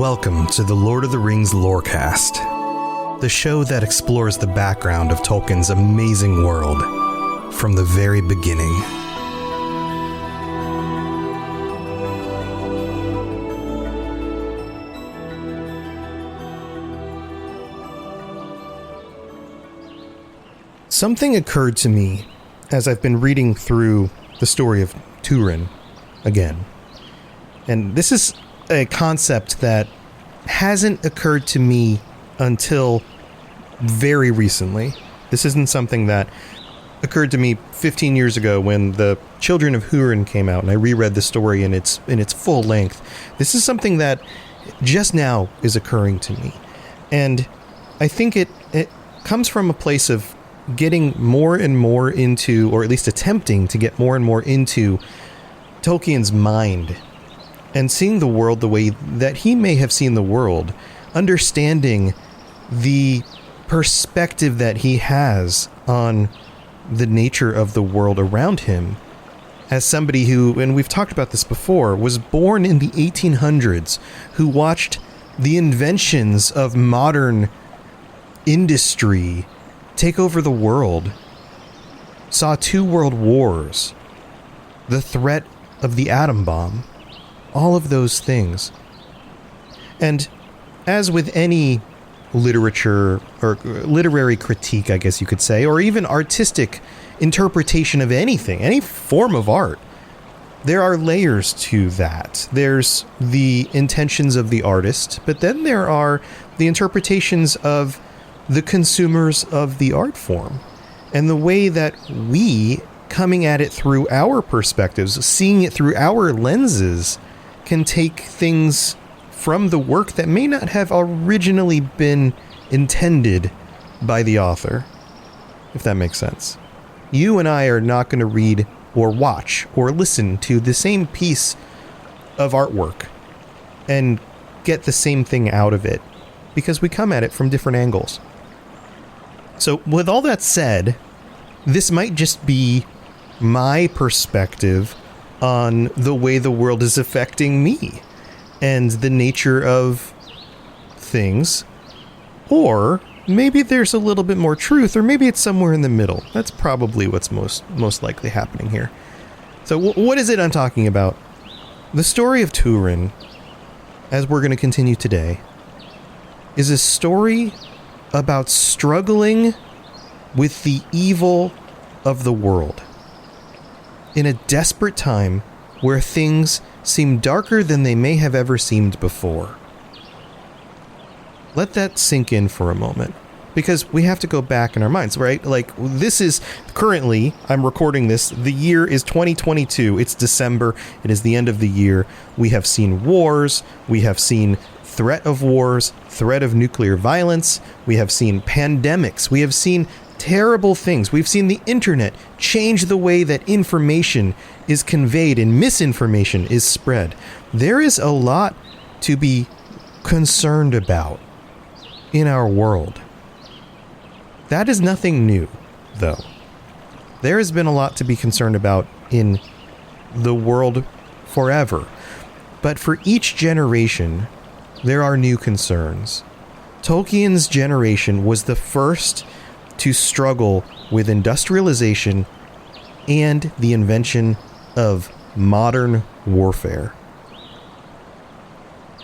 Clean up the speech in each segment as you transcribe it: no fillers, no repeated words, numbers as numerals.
Welcome to the Lord of the Rings Lorecast, the show that explores the background of Tolkien's amazing world from the very beginning. Something occurred to me as I've been reading through the story of Turin again. And this is a concept that hasn't occurred to me until very recently. This isn't something that occurred to me 15 years ago when The Children of Hurin came out and I reread the story in its full length. This is something that just now is occurring to me. And I think it comes from a place of getting more and more into, or at least attempting to get more and more into, Tolkien's mind and seeing the world the way that he may have seen the world, understanding the perspective that he has on the nature of the world around him as somebody who, and we've talked about this before, was born in the 1800s, who watched the inventions of modern industry take over the world, saw 2 world wars, the threat of the atom bomb, all of those things. And as with any literature or literary critique, I guess you could say, or even artistic interpretation of anything, any form of art, there are layers to that. There's the intentions of the artist, but then there are the interpretations of the consumers of the art form, and the way that we, coming at it through our perspectives, seeing it through our lenses, can take things from the work that may not have originally been intended by the author, if that makes sense. You and I are not going to read or watch or listen to the same piece of artwork and get the same thing out of it, because we come at it from different angles. So with all that said, this might just be my perspective on the way the world is affecting me and the nature of things. Or maybe there's a little bit more truth, or maybe it's somewhere in the middle. That's probably what's most likely happening here. So what is it I'm talking about? The story of Turin, as we're going to continue today, is a story about struggling with the evil of the world in a desperate time where things seem darker than they may have ever seemed before. Let that sink in for a moment, because we have to go back in our minds, right? Like, this is currently, I'm recording this, the year is 2022. It's December. It is the end of the year. We have seen wars. We have seen threat of wars, threat of nuclear violence. We have seen pandemics. We have seen terrible things. We've seen the internet change the way that information is conveyed and misinformation is spread. There is a lot to be concerned about in our world. That is nothing new, though. There has been a lot to be concerned about in the world forever. But for each generation, there are new concerns. Tolkien's generation was the first to struggle with industrialization and the invention of modern warfare.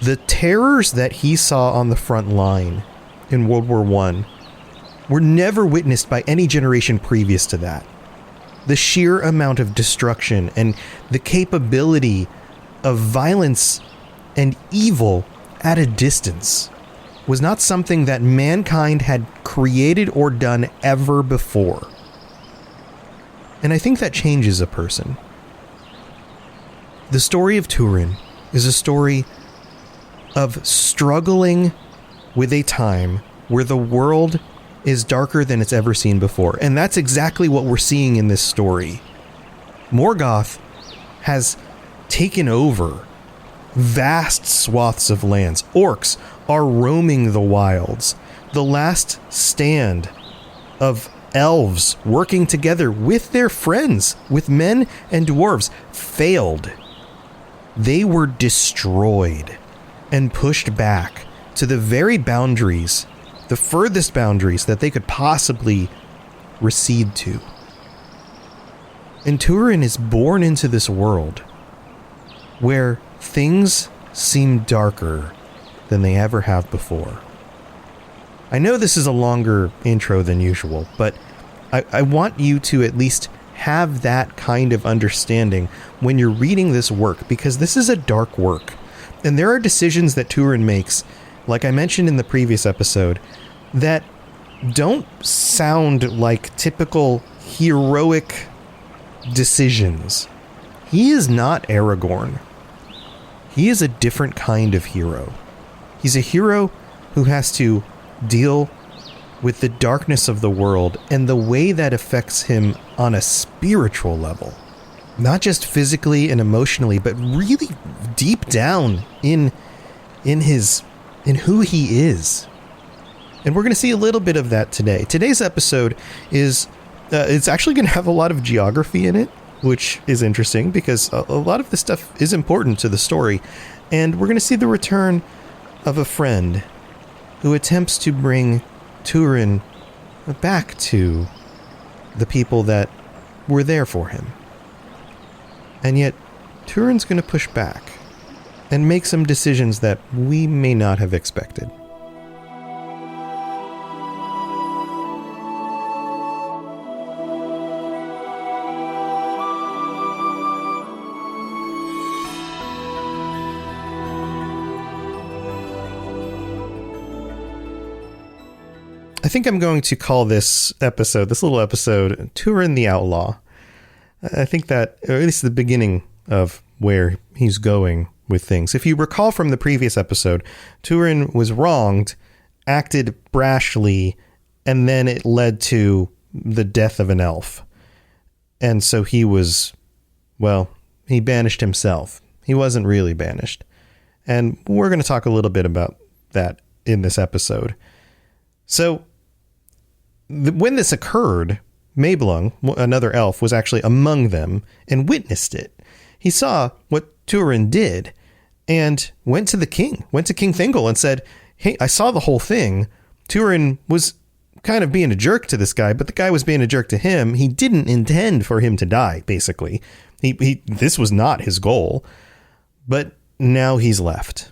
The terrors that he saw on the front line in World War I were never witnessed by any generation previous to that. The sheer amount of destruction and the capability of violence and evil at a distance was not something that mankind had created or done ever before. And I think that changes a person. The story of Turin is a story of struggling with a time where the world is darker than it's ever seen before. And that's exactly what we're seeing in this story. Morgoth has taken over vast swaths of lands. Orcs are roaming the wilds. The last stand of elves working together with their friends, with men and dwarves, failed. They were destroyed. and pushed back to the very boundaries, the furthest boundaries that they could possibly recede to. And Turin is born into this world where things seem darker than they ever have before. I know this is a longer intro than usual, but I want you to at least have that kind of understanding when you're reading this work, because this is a dark work. And there are decisions that Turin makes, like I mentioned in the previous episode, that don't sound like typical heroic decisions. He is not Aragorn. He is a different kind of hero. He's a hero who has to deal with the darkness of the world and the way that affects him on a spiritual level. Not just physically and emotionally, but really deep down in who he is. And we're going to see a little bit of that today. Today's episode is it's actually going to have a lot of geography in it, which is interesting because a lot of this stuff is important to the story. And we're going to see the return of a friend who attempts to bring Turin back to the people that were there for him. And yet, Turin's going to push back and make some decisions that we may not have expected. I think I'm going to call this little episode, Turin the Outlaw. I think that, or at least the beginning of where he's going with things. If you recall from the previous episode, Turin was wronged, acted brashly, and then it led to the death of an elf. And so he banished himself. He wasn't really banished. And we're going to talk a little bit about that in this episode. So, when this occurred, Mablung, another elf, was actually among them and witnessed it. He saw what Turin did and went to King Thingol and said, "Hey, I saw the whole thing. Turin was kind of being a jerk to this guy, but the guy was being a jerk to him. He didn't intend for him to die, basically. This was not his goal, but now he's left."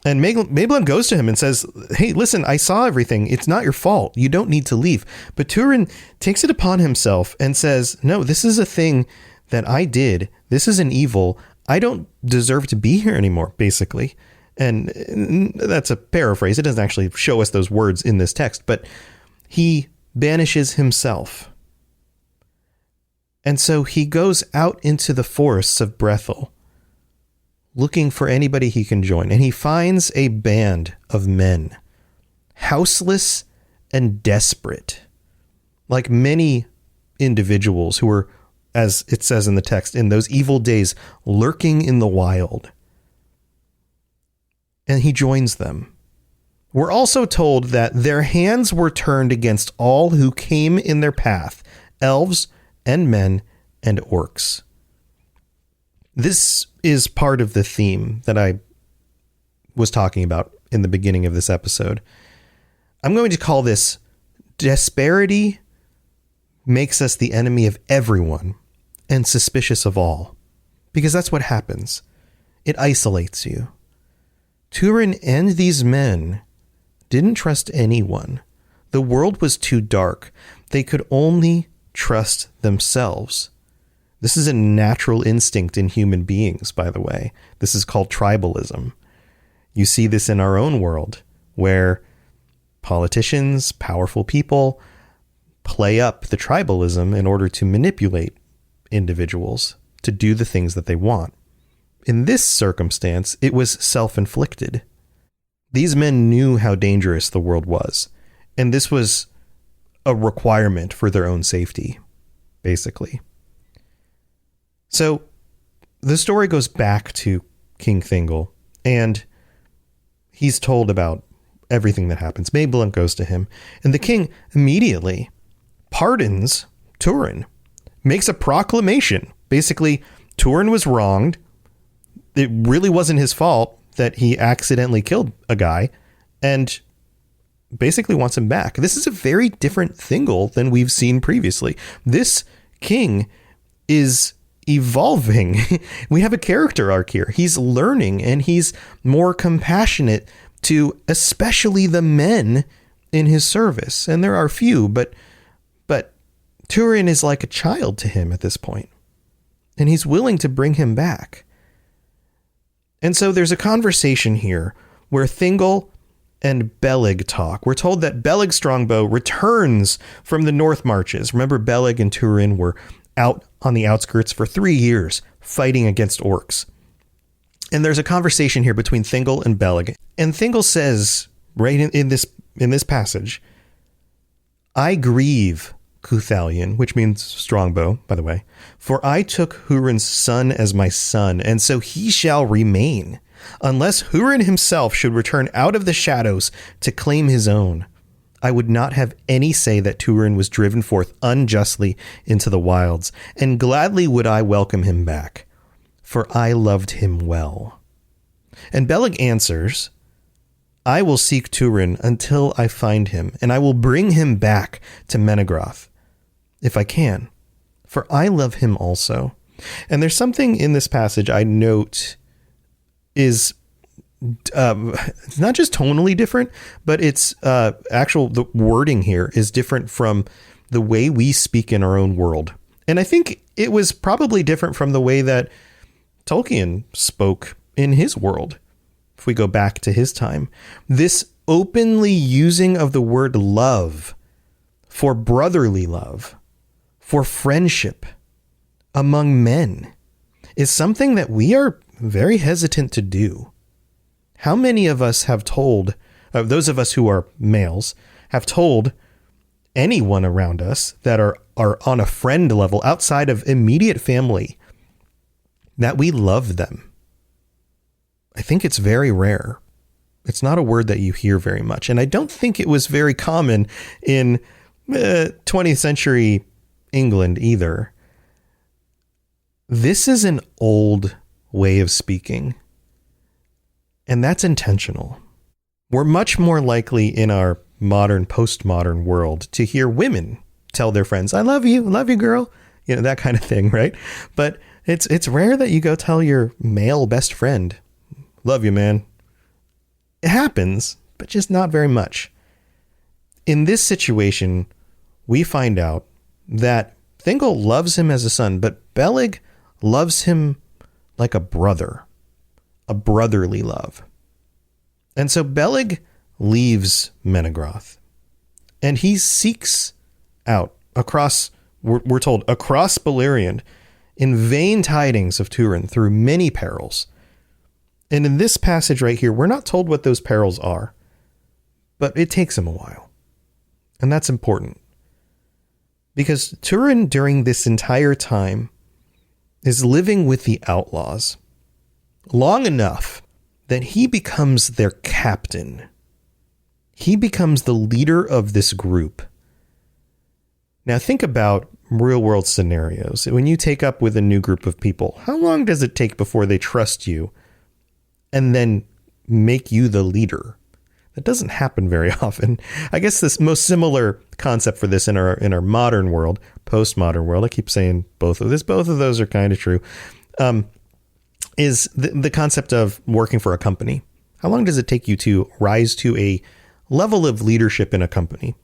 And Mablung goes to him and says, "Hey, listen, I saw everything. It's not your fault. You don't need to leave." But Turin takes it upon himself and says, "No, this is a thing that I did. This is an evil. I don't deserve to be here anymore," basically. And that's a paraphrase. It doesn't actually show us those words in this text, but he banishes himself. And so he goes out into the forests of Brethil, looking for anybody he can join. And he finds a band of men, houseless and desperate, like many individuals who were, as it says in the text, in those evil days, lurking in the wild. And he joins them. We're also told that their hands were turned against all who came in their path, elves and men and orcs. This is part of the theme that I was talking about in the beginning of this episode. I'm going to call this "Disparity makes us the enemy of everyone and suspicious of all," because that's what happens. It isolates you. Turin and these men didn't trust anyone. The world was too dark. They could only trust themselves. This is a natural instinct in human beings, by the way. This is called tribalism. You see this in our own world, where politicians, powerful people, play up the tribalism in order to manipulate individuals to do the things that they want. In this circumstance, it was self-inflicted. These men knew how dangerous the world was, and this was a requirement for their own safety, basically. So the story goes back to King Thingol, and he's told about everything that happens. Mablung goes to him, and the king immediately pardons Turin, makes a proclamation. Basically, Turin was wronged. It really wasn't his fault. that he accidentally killed a guy and basically wants him back. This is a very different Thingol than we've seen previously. This king is evolving. We have a character arc here. He's learning and he's more compassionate to especially the men in his service. And there are few, but Turin is like a child to him at this point, and he's willing to bring him back. And so there's a conversation here where Thingol and Beleg talk. We're told that Beleg Strongbow returns from the North Marches. Remember, Beleg and Turin were out on the outskirts for 3 years fighting against orcs. And there's a conversation here between Thingol and Beleg. And Thingol says, right in this passage, "I grieve, Cuthalion," which means strongbow, by the way, "for I took Hurin's son as my son, and so he shall remain, unless Hurin himself should return out of the shadows to claim his own. I would not have any say that Turin was driven forth unjustly into the wilds, and gladly would I welcome him back, for I loved him well." And Beleg answers, "I will seek Turin until I find him, and I will bring him back to Menegroth, if I can, for I love him also." And there's something in this passage I note is it's not just tonally different, but it's the wording here is different from the way we speak in our own world. And I think it was probably different from the way that Tolkien spoke in his world. If we go back to his time, this openly using of the word love for brotherly love, for friendship among men, is something that we are very hesitant to do. How many of us have told, those of us who are males, have told anyone around us that are on a friend level outside of immediate family that we love them? I think it's very rare. It's not a word that you hear very much. And I don't think it was very common in 20th century England either. This is an old way of speaking, and that's intentional. We're much more likely in our modern, postmodern world to hear women tell their friends, "I love you girl," that kind of thing, right? But it's rare that you go tell your male best friend, "Love you, man." It happens, but just not very much. In this situation, we find out that Thingol loves him as a son, but Beleg loves him like a brother, a brotherly love. And so Beleg leaves Menegroth, and he seeks out across, we're told, across Beleriand in vain tidings of Turin through many perils. And in this passage right here, we're not told what those perils are, but it takes him a while. And that's important, because Turin during this entire time is living with the outlaws long enough that he becomes their captain. He becomes the leader of this group. Now think about real world scenarios. When you take up with a new group of people, how long does it take before they trust you and then make you the leader? That doesn't happen very often. I guess this most similar concept for this in our modern world, postmodern world, I keep saying both of those are kind of true, is the concept of working for a company. How long does it take you to rise to a level of leadership in a company?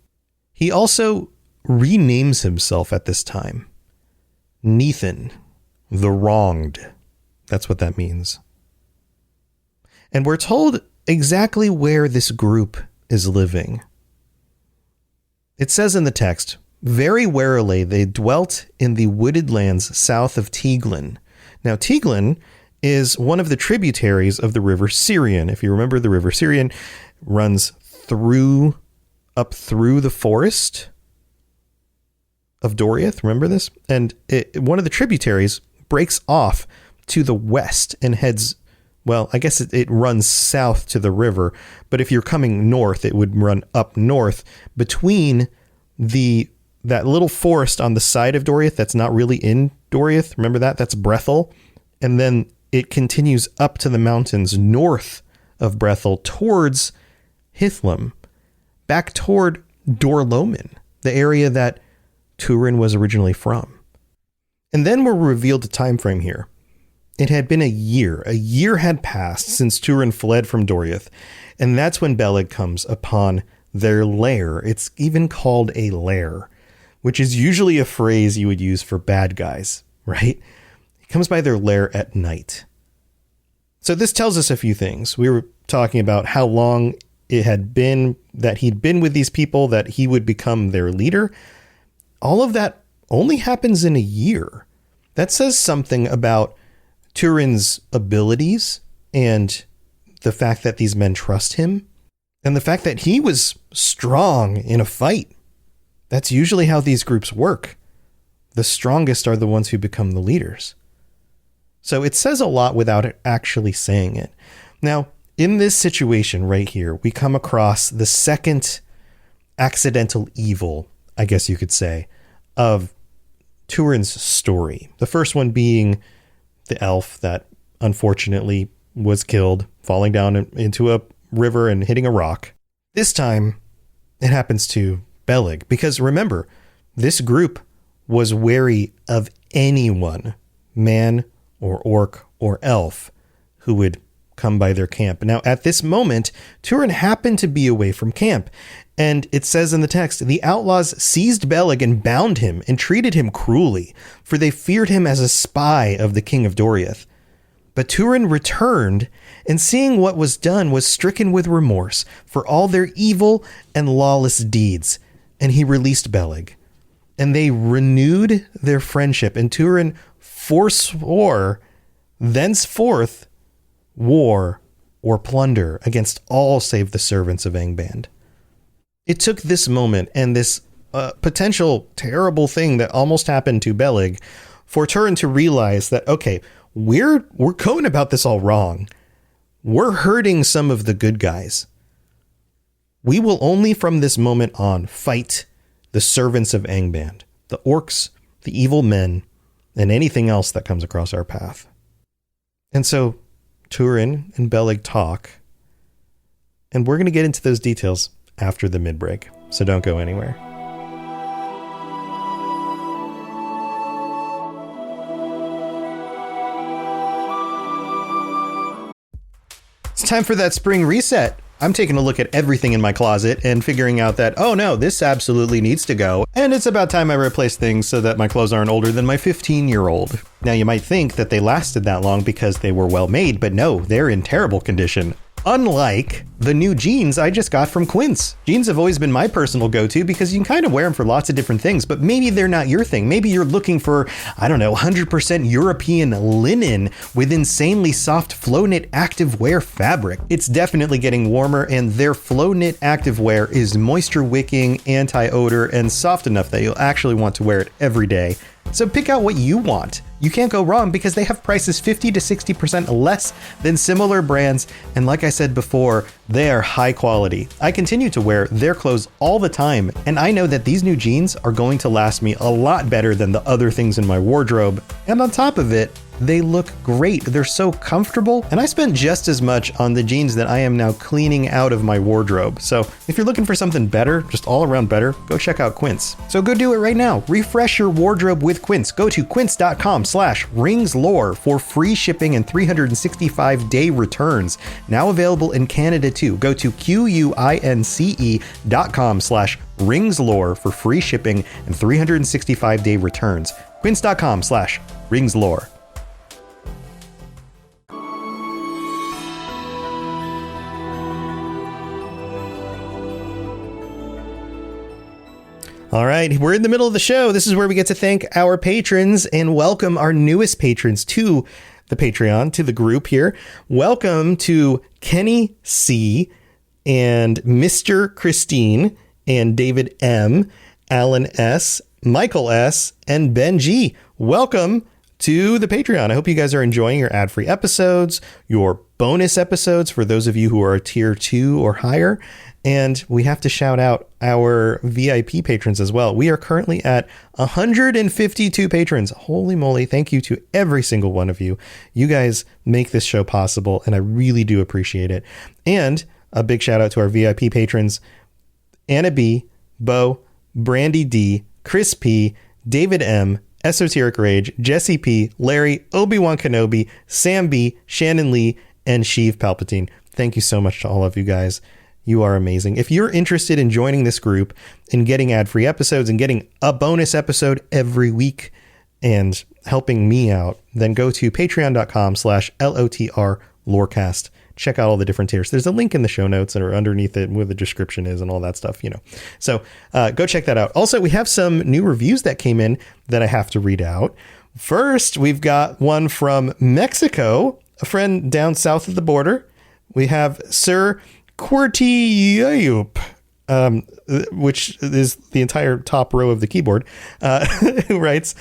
He also renames himself at this time. Nethan, the wronged. That's what that means. And we're told exactly where this group is living. It says in the text, "Very warily they dwelt in the wooded lands south of Teglin." Now, Teglin is one of the tributaries of the river Syrian. If you remember, the river Syrian runs up through the forest of Doriath. Remember this? And one of the tributaries breaks off to the west and heads, well, I guess it runs south to the river, but if you're coming north, it would run up north between that little forest on the side of Doriath that's not really in Doriath. Remember that? That's Brethel. And then it continues up to the mountains north of Brethel towards Hithlum, back toward Dorloman, the area that Turin was originally from. And then we're revealed a time frame here. It had been a year. A year had passed since Turin fled from Doriath, and that's when Beleg comes upon their lair. It's even called a lair, which is usually a phrase you would use for bad guys, right? He comes by their lair at night. So this tells us a few things. We were talking about how long it had been that he'd been with these people, that he would become their leader. All of that only happens in a year. That says something about Turin's abilities and the fact that these men trust him, and the fact that he was strong in a fight. That's usually how these groups work. The strongest are the ones who become the leaders. So it says a lot without it actually saying it. Now, in this situation right here, we come across the second accidental evil, I guess you could say, of Turin's story. The first one being the elf that unfortunately was killed, falling down into a river and hitting a rock. This time, it happens to Beleg, because remember, this group was wary of anyone, man or orc or elf, who would come by their camp. Now, at this moment, Turin happened to be away from camp, and it says in the text, the outlaws seized Beleg and bound him and treated him cruelly, for they feared him as a spy of the king of Doriath. But Turin returned, and seeing what was done, was stricken with remorse for all their evil and lawless deeds, and he released Beleg. And they renewed their friendship, and Turin forswore thenceforth war or plunder against all save the servants of Angband. It took this moment and this potential terrible thing that almost happened to Beleg for Turin to realize that, okay, we're going about this all wrong. We're hurting some of the good guys. We will only from this moment on fight the servants of Angband, the orcs, the evil men, and anything else that comes across our path. And so Turin and Beleg talk, and we're going to get into those details after the mid-break, so don't go anywhere. It's time for that spring reset. I'm taking a look at everything in my closet and figuring out that, oh no, this absolutely needs to go. And it's about time I replace things so that my clothes aren't older than my 15-year-old. Now you might think that they lasted that long because they were well made, but no, they're in terrible condition. Unlike the new jeans I just got from Quince. Jeans have always been my personal go-to because you can kind of wear them for lots of different things, but maybe they're not your thing. Maybe you're looking for, 100% European linen with insanely soft flow knit activewear fabric. It's definitely getting warmer, and their flow knit activewear is moisture wicking, anti-odor, and soft enough that you'll actually want to wear it every day. So pick out what you want. You can't go wrong because they have prices 50 to 60% less than similar brands. And like I said before, they are high quality. I continue to wear their clothes all the time, and I know that these new jeans are going to last me a lot better than the other things in my wardrobe. And on top of it, they look great. They're so comfortable, and I spent just as much on the jeans that I am now cleaning out of my wardrobe. So if you're looking for something better, just all around better, go check out Quince. So go do it right now. Refresh your wardrobe with Quince. Go to quince.com/ringslore for free shipping and 365-day returns. Now available in Canada too. Go to quince.com/ringslore for free shipping and 365-day returns. Quince.com/ringslore. All right, we're in the middle of the show. This is where we get to thank our patrons and welcome our newest patrons to the Patreon, to the group here. Welcome to Kenny C. and Mr. Christine and David M., Alan S., Michael S., and Ben G. Welcome to the Patreon. I hope you guys are enjoying your ad-free episodes, your bonus episodes for those of you who are tier 2 or higher. And we have to shout out our VIP patrons as well. We are currently at 152 patrons. Holy moly. Thank you to every single one of you. You guys make this show possible, and I really do appreciate it. And a big shout out to our VIP patrons, Anna B, Bo, Brandy D, Chris P, David M, Esoteric Rage, Jesse P, Larry, Obi-Wan Kenobi, Sam B, Shannon Lee, and Sheev Palpatine. Thank you so much to all of you guys. You are amazing. If you're interested in joining this group and getting ad-free episodes and getting a bonus episode every week and helping me out, then go to patreon.com/LOTR Lorecast. Check out all the different tiers. There's a link in the show notes or underneath it where the description is and all that stuff, you know. So go check that out. Also, we have some new reviews that came in that I have to read out. First, we've got one from Mexico, a friend down south of the border. We have Sir Quartiyup, which is the entire top row of the keyboard, who writes,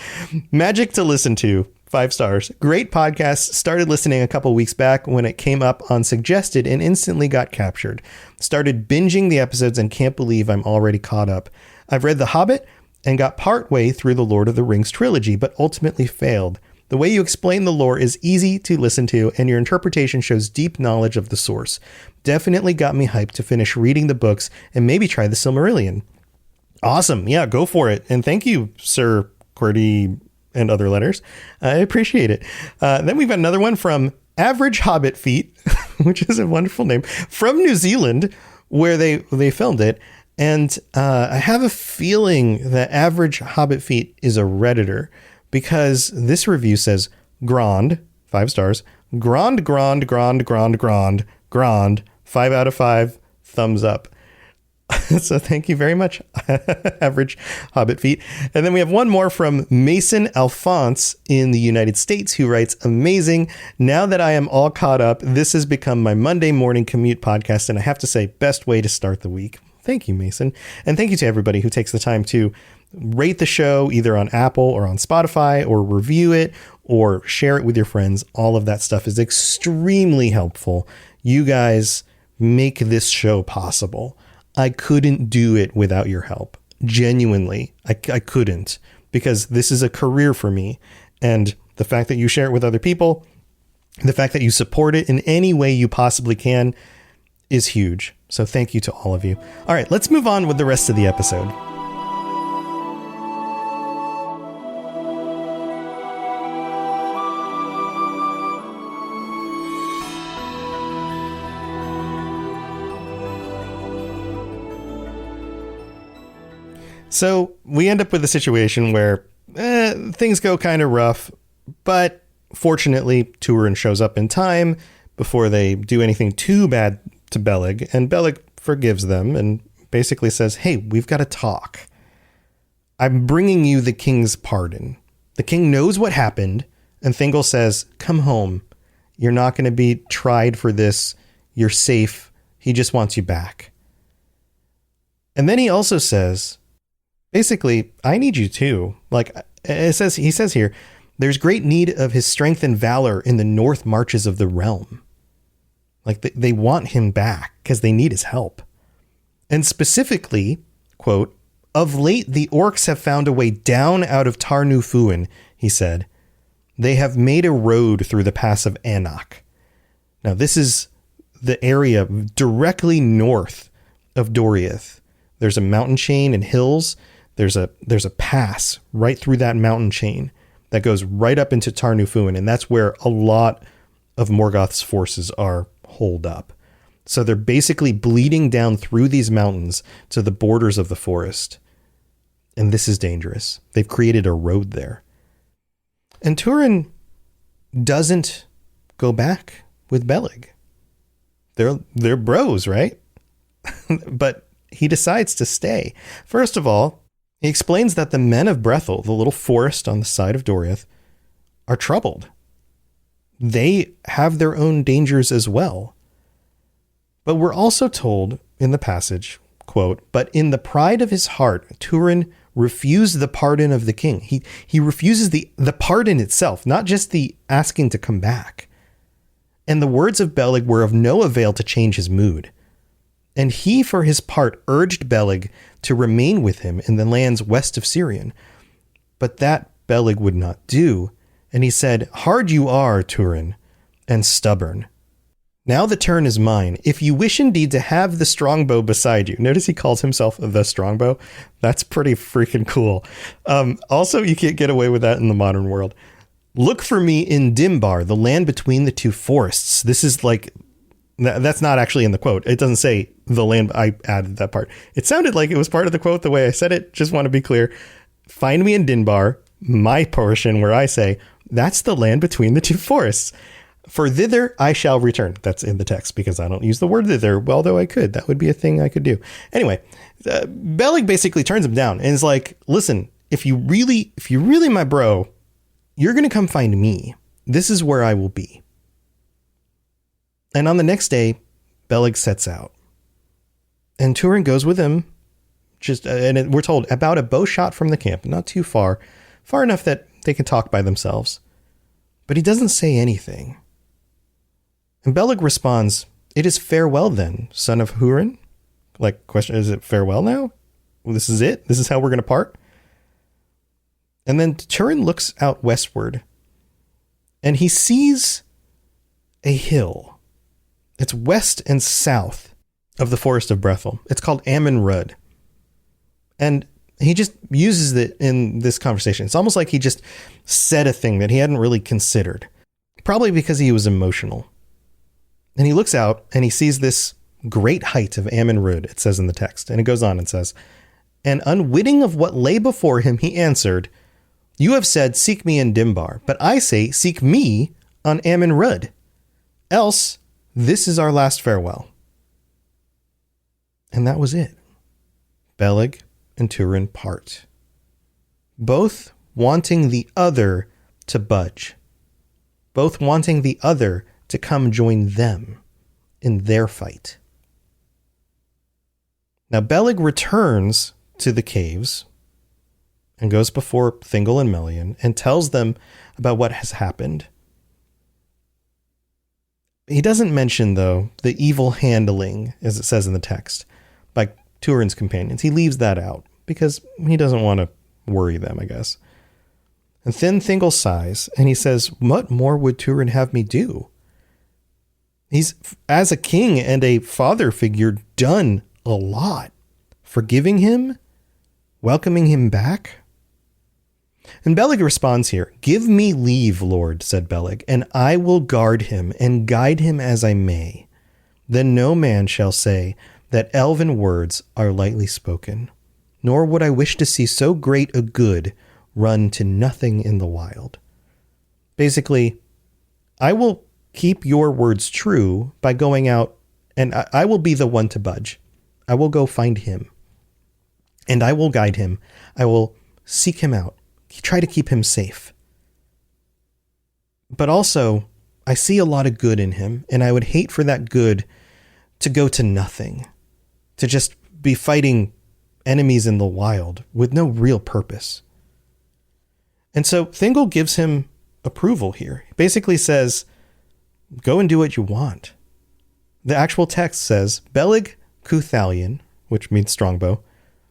"Magic to listen to. 5 stars. Great podcast. Started listening a couple weeks back when it came up on suggested and instantly got captured. Started binging the episodes and can't believe I'm already caught up. I've read The Hobbit and got partway through the Lord of the Rings trilogy, but ultimately failed. The way you explain the lore is easy to listen to, and your interpretation shows deep knowledge of the source. Definitely got me hyped to finish reading the books and maybe try the Silmarillion." Awesome. Yeah, go for it. And thank you, Sir QWERTY and other letters. I appreciate it. Then we've got another one from Average Hobbit Feet, which is a wonderful name, from New Zealand, where they filmed it. And I have a feeling that Average Hobbit Feet is a Redditor, because this review says, "Grand, 5 stars. Grand, 5 out of 5, thumbs up." So thank you very much, Average Hobbit Feet. And then we have one more from Mason Alphonse in the United States, who writes, "Amazing. Now that I am all caught up, this has become my Monday morning commute podcast, and I have to say, best way to start the week." Thank you, Mason. And thank you to everybody who takes the time to rate the show either on Apple or on Spotify, or review it or share it with your friends. All of that stuff is extremely helpful. You guys make this show possible. I couldn't do it without your help. Genuinely, I couldn't, because this is a career for me. And the fact that you share it with other people, the fact that you support it in any way you possibly can, is huge. So thank you to all of you. All right, let's move on with the rest of the episode. So we end up with a situation where things go kind of rough, but fortunately Turin shows up in time before they do anything too bad to Beleg, and Beleg forgives them and basically says, "Hey, we've got to talk. I'm bringing you the king's pardon." The king knows what happened, and Thingol says, "Come home. You're not going to be tried for this. You're safe. He just wants you back." And then he also says, basically, "I need you too." Like he says here, "There's great need of his strength and valor in the north marches of the realm." Like they want him back because they need his help. And specifically, quote, "Of late, the orcs have found a way down out of Tar-Nu-Fuin," he said. "They have made a road through the pass of Anok." Now, this is the area directly north of Doriath. There's a mountain chain and hills. There's a pass right through that mountain chain that goes right up into Tar-Nu-Fuin, and that's where a lot of Morgoth's forces are holed up. So they're basically bleeding down through these mountains to the borders of the forest. And this is dangerous. They've created a road there. And Turin doesn't go back with Beleg. They're bros, right? But he decides to stay. First of all, he explains that the men of Brethil, the little forest on the side of Doriath, are troubled. They have their own dangers as well. But we're also told in the passage, quote, "But in the pride of his heart, Turin refused the pardon of the king." He refuses the pardon itself, not just the asking to come back. And the words of Beleg were of no avail to change his mood. And he, for his part, urged Beleg to remain with him in the lands west of Syrian. But that Beleg would not do, and he said, "Hard you are, Turin, and stubborn. Now the turn is mine. If you wish indeed to have the strongbow beside you." Notice he calls himself the strongbow. That's pretty freaking cool. Also, you can't get away with that in the modern world. "Look for me in Dimbar, the land between the two forests." This is like, that's not actually in the quote. It doesn't say the land. I added that part. It sounded like it was part of the quote the way I said it. Just want to be clear. "Find me in Dimbar," my portion where I say, "That's the land between the two forests. For thither I shall return." That's in the text because I don't use the word thither, although I could. That would be a thing I could do. Anyway, Beleg basically turns him down and is like, "Listen, if you really my bro, you're going to come find me. This is where I will be." And on the next day, Beleg sets out. And Turin goes with him, we're told, about a bow shot from the camp, not too far enough that they can talk by themselves. But he doesn't say anything. And Beleg responds, "It is farewell then, son of Hurin." Like, question, is it farewell now? Well, this is it? This is how we're going to part? And then Turin looks out westward, and he sees a hill. It's west and south of the forest of Brethel. It's called Ammon Rud. And he just uses it in this conversation. It's almost like he just said a thing that he hadn't really considered, probably because he was emotional. And he looks out and he sees this great height of Ammon Rud, it says in the text. And it goes on and says, "And unwitting of what lay before him, he answered, 'You have said, seek me in Dimbar, but I say, seek me on Ammon Rud. Else, this is our last farewell.'" And that was it. Beleg and Turin part, both wanting the other to budge, both wanting the other to come join them in their fight. Now Beleg returns to the caves and goes before Thingol and Melian and tells them about what has happened. He doesn't mention, though, the evil handling, as it says in the text, by Turin's companions. He leaves that out because he doesn't want to worry them, I guess. And then Thingol sighs and he says, "What more would Turin have me do? He's, as a king and a father figure, done a lot. Forgiving him, welcoming him back." And Beleg responds here, "Give me leave, Lord," said Beleg, "and I will guard him and guide him as I may. Then no man shall say that elven words are lightly spoken, nor would I wish to see so great a good run to nothing in the wild." Basically, I will keep your words true by going out, and I will be the one to budge. I will go find him, and I will guide him. I will seek him out, try to keep him safe. But also, I see a lot of good in him, and I would hate for that good to go to nothing, to just be fighting enemies in the wild with no real purpose. And so Thingol gives him approval here. He basically says, go and do what you want. The actual text says, "Beleg Cuthalion," which means strongbow,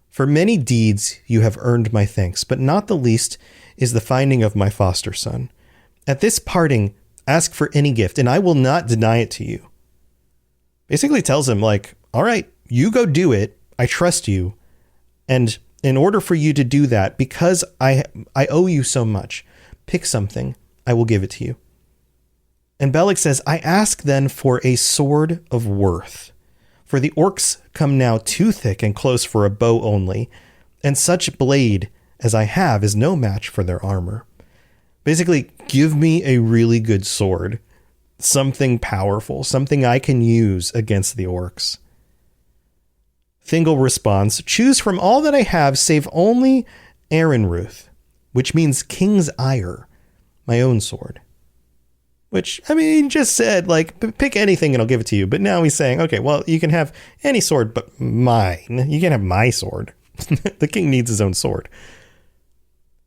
"for many deeds you have earned my thanks, but not the least is the finding of my foster son. At this parting, ask for any gift, and I will not deny it to you." Basically tells him, like, all right, you go do it. I trust you. And in order for you to do that, because I owe you so much, pick something. I will give it to you. And Beleg says, "I ask then for a sword of worth. For the orcs come now too thick and close for a bow only, and such blade as I have is no match for their armor." Basically, give me a really good sword. Something powerful, something I can use against the orcs. Thingol responds, "Choose from all that I have, save only Arinruth, which means King's Ire, my own sword." Which, I mean, he just said, like, pick anything and I'll give it to you. But now he's saying, okay, well, you can have any sword but mine. You can't have my sword. The king needs his own sword.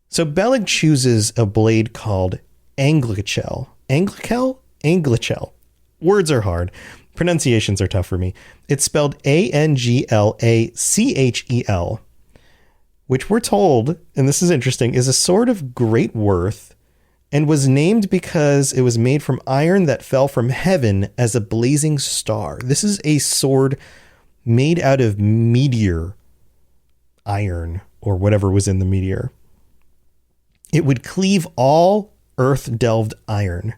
So Beleg chooses a blade called Anglichel. Anglichel? Anglichel. words are hard. Pronunciations are tough for me. It's spelled Anglachel, which we're told, and this is interesting, is a sword of great worth and was named because it was made from iron that fell from heaven as a blazing star. This is a sword made out of meteor iron or whatever was in the meteor. It would cleave all earth-delved iron.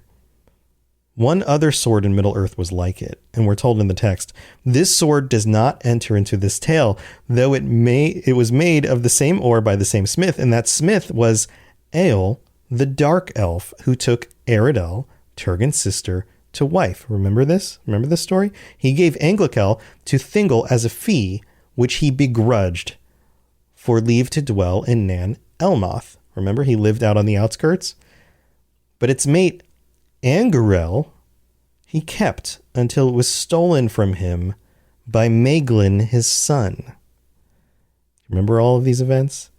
One other sword in Middle-earth was like it, and we're told in the text, this sword does not enter into this tale, though it was made of the same ore by the same smith, and that smith was Eol, the dark elf, who took Eredel, Turgon's sister, to wife. Remember this? Remember this story? He gave Anglachel to Thingol as a fee, which he begrudged for leave to dwell in Nan Elmoth. Remember, he lived out on the outskirts? But its mate, Angarel, he kept until it was stolen from him by Maeglin, his son. Remember all of these events?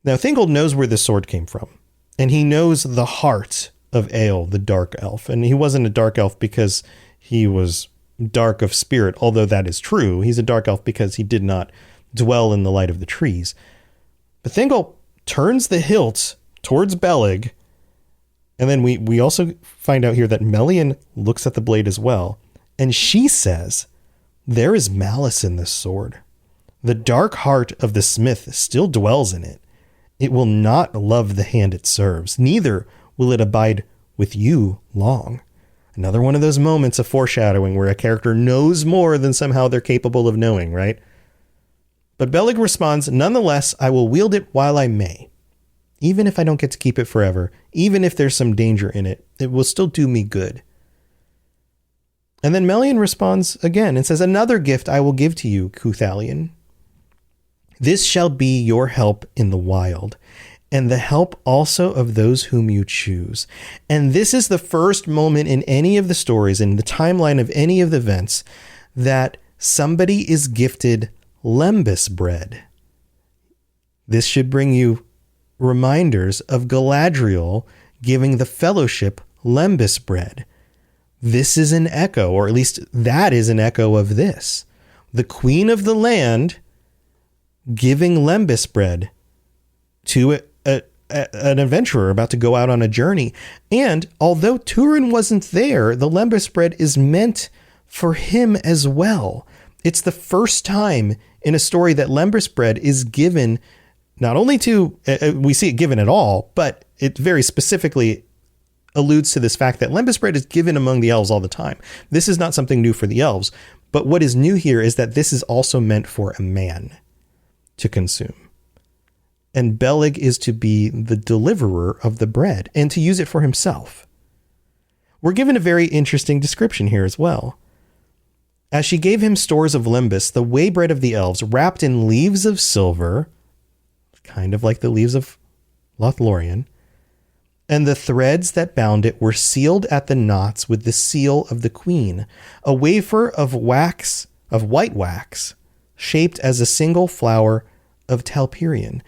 Now, Thingol knows where the sword came from, and he knows the heart of Eol, the dark elf. And he wasn't a dark elf because he was dark of spirit, although that is true. He's a dark elf because he did not dwell in the light of the trees. But Thingol turns the hilt towards Beleg. And then we also find out here that Melian looks at the blade as well. And she says, there is malice in this sword. The dark heart of the smith still dwells in it. It will not love the hand it serves. Neither will it abide with you long. Another one of those moments of foreshadowing where a character knows more than somehow they're capable of knowing, right? But Beleg responds, nonetheless, I will wield it while I may. Even if I don't get to keep it forever, even if there's some danger in it, it will still do me good. And then Melian responds again and says, another gift I will give to you, Cuthalion. This shall be your help in the wild, and the help also of those whom you choose. And this is the first moment in any of the stories, in the timeline of any of the events, that somebody is gifted lembas bread. This should bring you reminders of Galadriel giving the fellowship lembas bread. This is an echo, or at least that is an echo of this. The queen of the land giving lembas bread to an adventurer about to go out on a journey. And although Turin wasn't there, the lembas bread is meant for him as well. It's the first time in a story that lembas bread is given not only to, we see it given at all, but it very specifically alludes to this fact that lembas bread is given among the elves all the time. This is not something new for the elves, but what is new here is that this is also meant for a man to consume. And Beleg is to be the deliverer of the bread and to use it for himself. We're given a very interesting description here as well. As she gave him stores of lembas, the way bread of the elves, wrapped in leaves of silver, kind of like the leaves of Lothlorien, and the threads that bound it were sealed at the knots with the seal of the queen, a wafer of wax, of white wax, shaped as a single flower of Talpirion.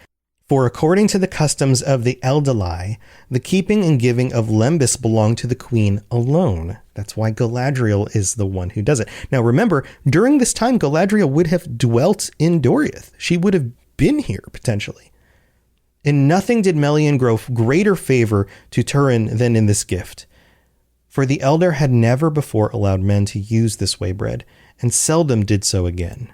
For according to the customs of the Eldalai, the keeping and giving of lembas belong to the queen alone. That's why Galadriel is the one who does it. Now remember, during this time, Galadriel would have dwelt in Doriath. She would have been here, potentially. In nothing did Melian grow greater favor to Turin than in this gift. For the elder had never before allowed men to use this way bread, and seldom did so again.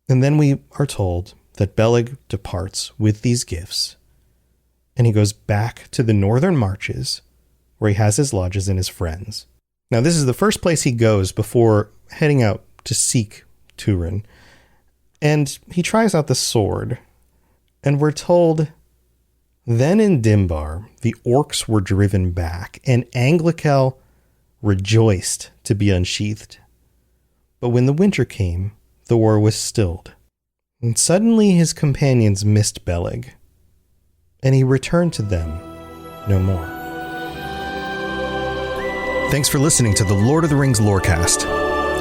And then we are told that Beleg departs with these gifts, and he goes back to the northern marches, where he has his lodges and his friends. Now, this is the first place he goes before heading out to seek Turin, and he tries out the sword, and we're told, then in Dimbar, the orcs were driven back, and Anglachel rejoiced to be unsheathed. But when the winter came, the war was stilled. And suddenly his companions missed Beleg, and he returned to them no more. Thanks for listening to the Lord of the Rings Lorecast.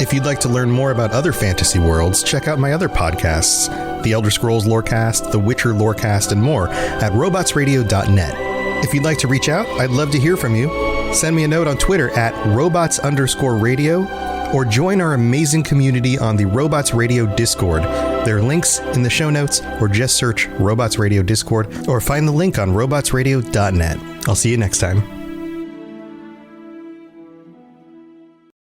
If you'd like to learn more about other fantasy worlds, check out my other podcasts, The Elder Scrolls Lorecast, The Witcher Lorecast, and more at robotsradio.net. If you'd like to reach out, I'd love to hear from you. Send me a note on Twitter at robots_radio, or join our amazing community on the Robots Radio Discord. There are links in the show notes, or just search Robots Radio Discord, or find the link on robotsradio.net. I'll see you next time.